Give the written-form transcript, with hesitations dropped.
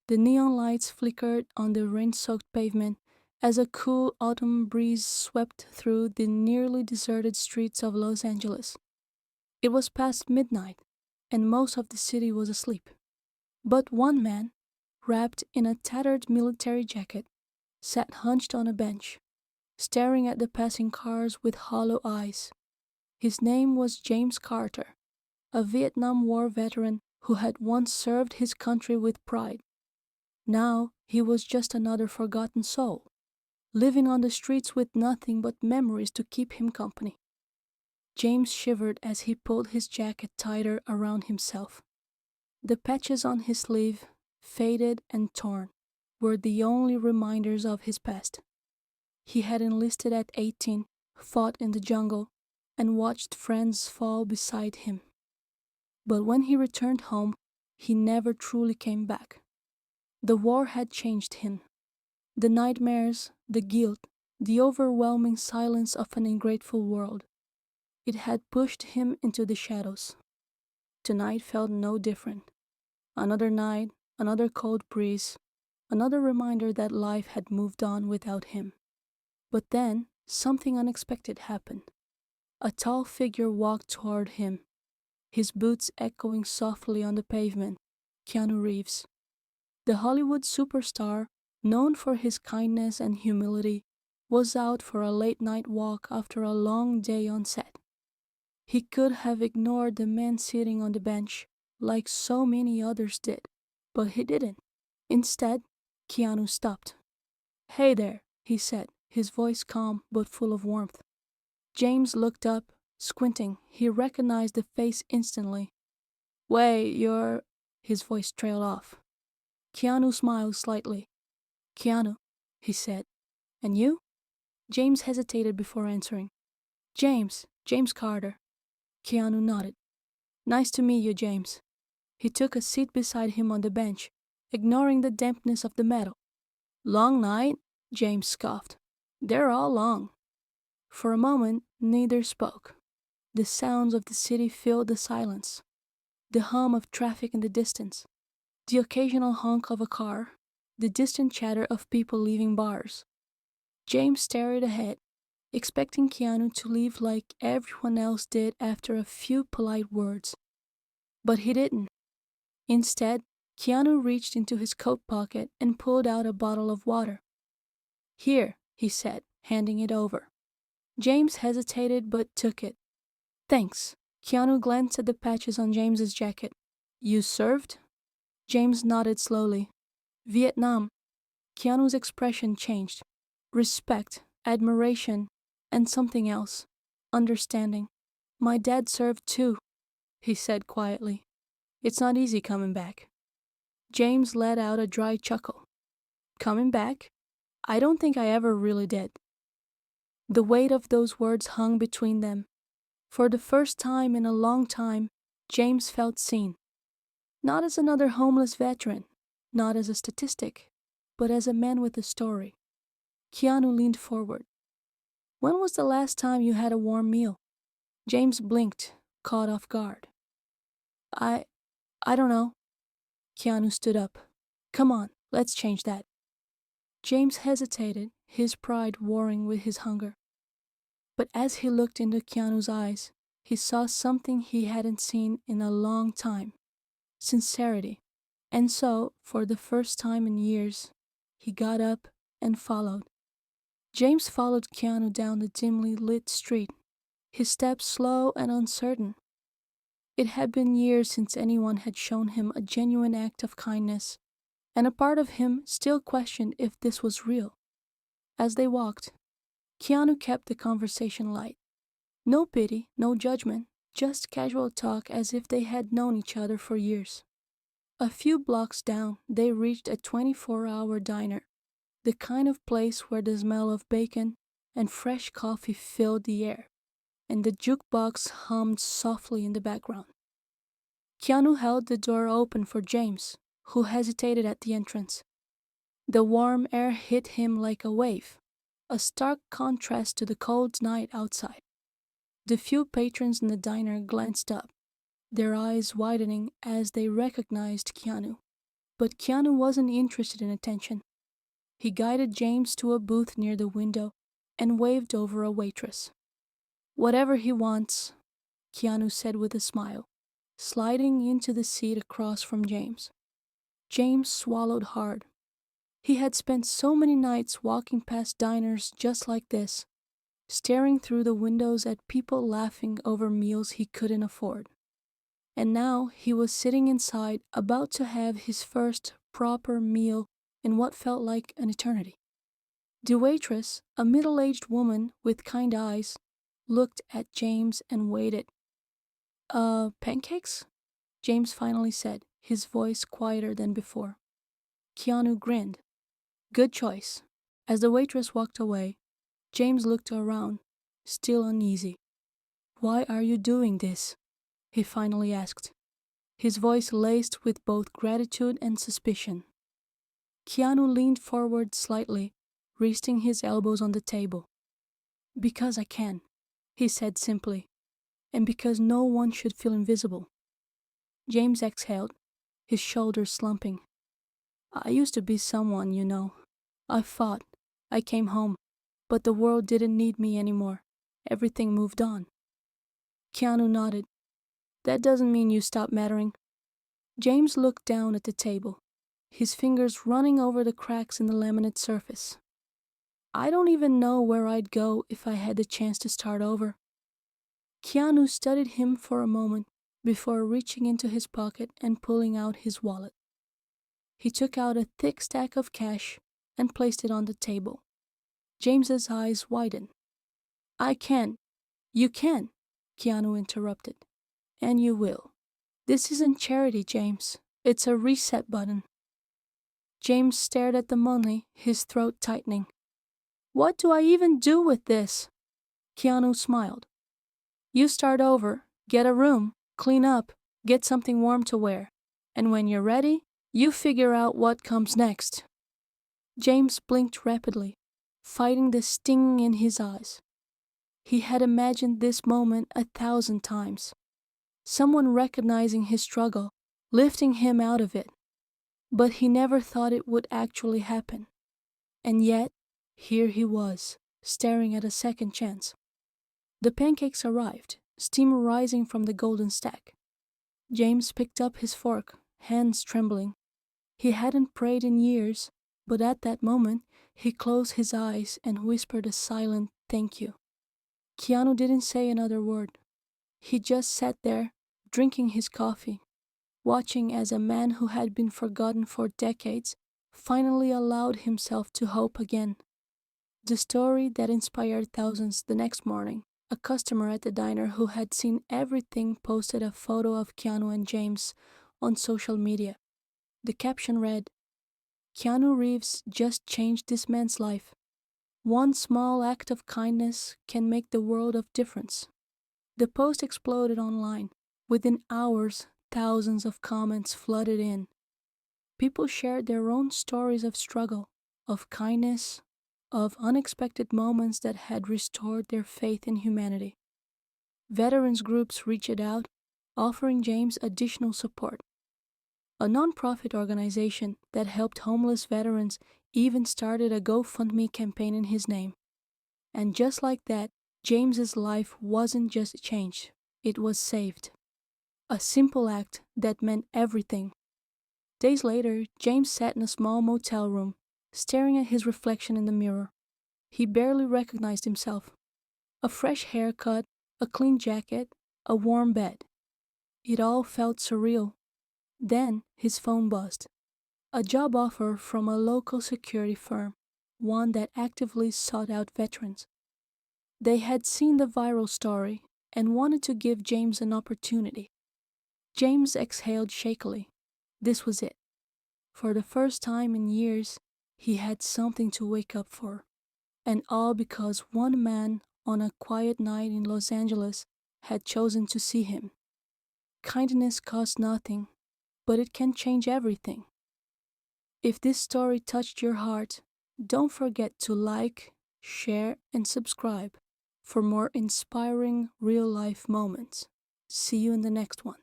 The neon lights flickered on the rain-soaked pavement as a cool autumn breeze swept through the nearly deserted streets of Los Angeles. It was past midnight, and most of the city was asleep. But one man, wrapped in a tattered military jacket, sat hunched on a bench, staring at the passing cars with hollow eyes. His name was James Carter, a Vietnam War veteran who had once served his country with pride. Now he was just another forgotten soul, living on the streets with nothing but memories to keep him company. James shivered as he pulled his jacket tighter around himself. The patches on his sleeve, faded and torn, were the only reminders of his past. He had enlisted at 18, fought in the jungle, and watched friends fall beside him. But when he returned home, he never truly came back. The war had changed him. The nightmares, the guilt, the overwhelming silence of an ungrateful world. It had pushed him into the shadows. Tonight felt no different. Another night, another cold breeze, another reminder that life had moved on without him. But then, something unexpected happened. A tall figure walked toward him, his boots echoing softly on the pavement. Keanu Reeves. The Hollywood superstar, known for his kindness and humility, was out for a late-night walk after a long day on set. He could have ignored the man sitting on the bench, like so many others did, but he didn't. Instead, Keanu stopped. "Hey there," he said, his voice calm but full of warmth. James looked up, squinting. He recognized the face instantly. "Wait, you're—" His voice trailed off. Keanu smiled slightly. "Keanu," he said. "And you?" James hesitated before answering. James Carter." Keanu nodded. "Nice to meet you, James." He took a seat beside him on the bench, ignoring the dampness of the metal. "Long night?" James scoffed. "They're all long." For a moment, neither spoke. The sounds of the city filled the silence. The hum of traffic in the distance, the occasional honk of a car, the distant chatter of people leaving bars. James stared ahead, expecting Keanu to leave like everyone else did after a few polite words. But he didn't. Instead, Keanu reached into his coat pocket and pulled out a bottle of water. "Here," he said, handing it over. James hesitated but took it. "Thanks." Keanu glanced at the patches on James's jacket. "You served?" James nodded slowly. "Vietnam." Keanu's expression changed. Respect, admiration, and something else. Understanding. "My dad served too," he said quietly. "It's not easy coming back." James let out a dry chuckle. "Coming back? I don't think I ever really did." The weight of those words hung between them. For the first time in a long time, James felt seen. Not as another homeless veteran, not as a statistic, but as a man with a story. Keanu leaned forward. "When was the last time you had a warm meal?" James blinked, caught off guard. I don't know." Keanu stood up. "Come on, let's change that." James hesitated, his pride warring with his hunger. But as he looked into Keanu's eyes, he saw something he hadn't seen in a long time. Sincerity. And so, for the first time in years, he got up and followed. James followed Keanu down the dimly lit street, his steps slow and uncertain. It had been years since anyone had shown him a genuine act of kindness, and a part of him still questioned if this was real. As they walked, Keanu kept the conversation light. No pity, no judgment, just casual talk as if they had known each other for years. A few blocks down, they reached a 24-hour diner, the kind of place where the smell of bacon and fresh coffee filled the air, and the jukebox hummed softly in the background. Keanu held the door open for James, who hesitated at the entrance. The warm air hit him like a wave, a stark contrast to the cold night outside. The few patrons in the diner glanced up, their eyes widening as they recognized Keanu. But Keanu wasn't interested in attention. He guided James to a booth near the window and waved over a waitress. "Whatever he wants," Keanu said with a smile, sliding into the seat across from James. James swallowed hard. He had spent so many nights walking past diners just like this, staring through the windows at people laughing over meals he couldn't afford. And now he was sitting inside, about to have his first proper meal in what felt like an eternity. The waitress, a middle-aged woman with kind eyes, looked at James and waited. Pancakes?" James finally said, his voice quieter than before. Keanu grinned. "Good choice." As the waitress walked away, James looked around, still uneasy. "Why are you doing this?" he finally asked, his voice laced with both gratitude and suspicion. Keanu leaned forward slightly, resting his elbows on the table. "Because I can," he said simply, "and because no one should feel invisible." James exhaled, his shoulders slumping. "I used to be someone, you know. I fought. I came home. But the world didn't need me anymore. Everything moved on." Keanu nodded. "That doesn't mean you stopped mattering." James looked down at the table, his fingers running over the cracks in the laminate surface. "I don't even know where I'd go if I had the chance to start over." Keanu studied him for a moment before reaching into his pocket and pulling out his wallet. He took out a thick stack of cash and placed it on the table. James's eyes widened. "I can." "You can," Keanu interrupted. "And you will. This isn't charity, James. It's a reset button." James stared at the money, his throat tightening. "What do I even do with this?" Keanu smiled. "You start over, get a room, clean up, get something warm to wear. And when you're ready, you figure out what comes next." James blinked rapidly, fighting the sting in his eyes. He had imagined this moment 1,000 times. Someone recognizing his struggle, lifting him out of it. But he never thought it would actually happen. And yet, here he was, staring at a second chance. The pancakes arrived, steam rising from the golden stack. James picked up his fork, hands trembling. He hadn't prayed in years, but at that moment, he closed his eyes and whispered a silent thank you. Keanu didn't say another word. He just sat there, drinking his coffee, watching as a man who had been forgotten for decades finally allowed himself to hope again. The story that inspired thousands the next morning. A customer at the diner who had seen everything posted a photo of Keanu and James on social media. The caption read, "Keanu Reeves just changed this man's life. One small act of kindness can make the world of difference." The post exploded online. Within hours, thousands of comments flooded in. People shared their own stories of struggle, of kindness, of unexpected moments that had restored their faith in humanity. Veterans groups reached out, offering James additional support. A non-profit organization that helped homeless veterans even started a GoFundMe campaign in his name. And just like that, James's life wasn't just changed, it was saved. A simple act that meant everything. Days later, James sat in a small motel room, staring at his reflection in the mirror. He barely recognized himself. A fresh haircut, a clean jacket, a warm bed. It all felt surreal. Then his phone buzzed. A job offer from a local security firm, one that actively sought out veterans. They had seen the viral story and wanted to give James an opportunity. James exhaled shakily. This was it. For the first time in years, he had something to wake up for. And all because one man on a quiet night in Los Angeles had chosen to see him. Kindness costs nothing, but it can change everything. If this story touched your heart, don't forget to like, share, and subscribe for more inspiring real-life moments. See you in the next one.